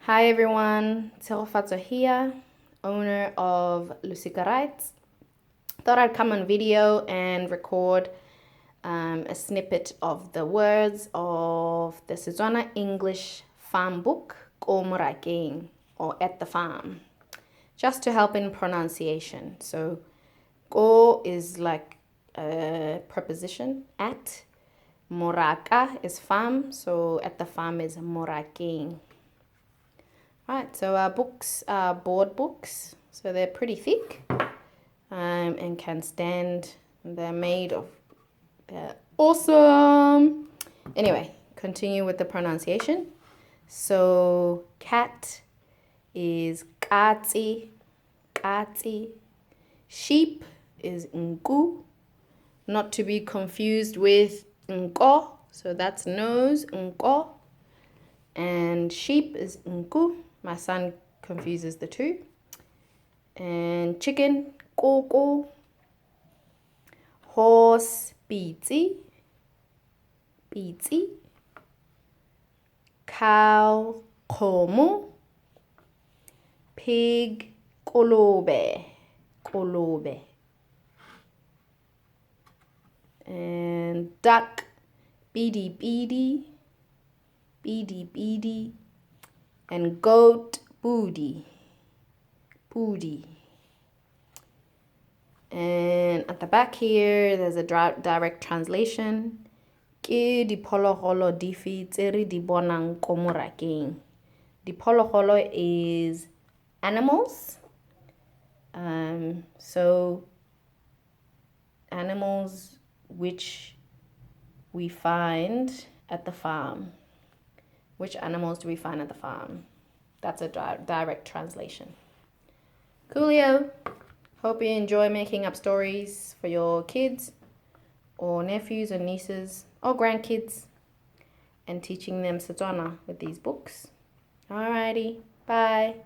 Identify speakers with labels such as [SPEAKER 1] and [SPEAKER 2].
[SPEAKER 1] Hi everyone, Tshegofatso here, owner of Lusika Rights. Thought I'd come on video and record a snippet of the words of the Setswana English farm book, Ko morakeng, or At the Farm, just to help in pronunciation. So, Ko is like a preposition, at. Moraka is farm, so at the farm is morakeng. Right, so our books are board books, so they're pretty thick and can stand. They're made of, they're awesome. Anyway, continue with the pronunciation. So cat is katsi, katsi. Sheep is nku, not to be confused with nko, so that's nose, nko. And sheep is nku. My son confuses the two. And chicken, koko. Horse, pitsi, pitsi. Cow, komo. Pig, kolobe, kolobe. And duck, bidi bidi, bidi bidi. And goat, booty, booty. And at the back here, there's a direct translation. Ke diphologolo dife tse re di bonang ko morakeng. Diphologolo is animals. So animals which we find at the farm. Which animals do we find at the farm? That's a direct translation. Coolio. Hope you enjoy making up stories for your kids or nephews or nieces or grandkids and teaching them Setswana with these books. Alrighty, bye.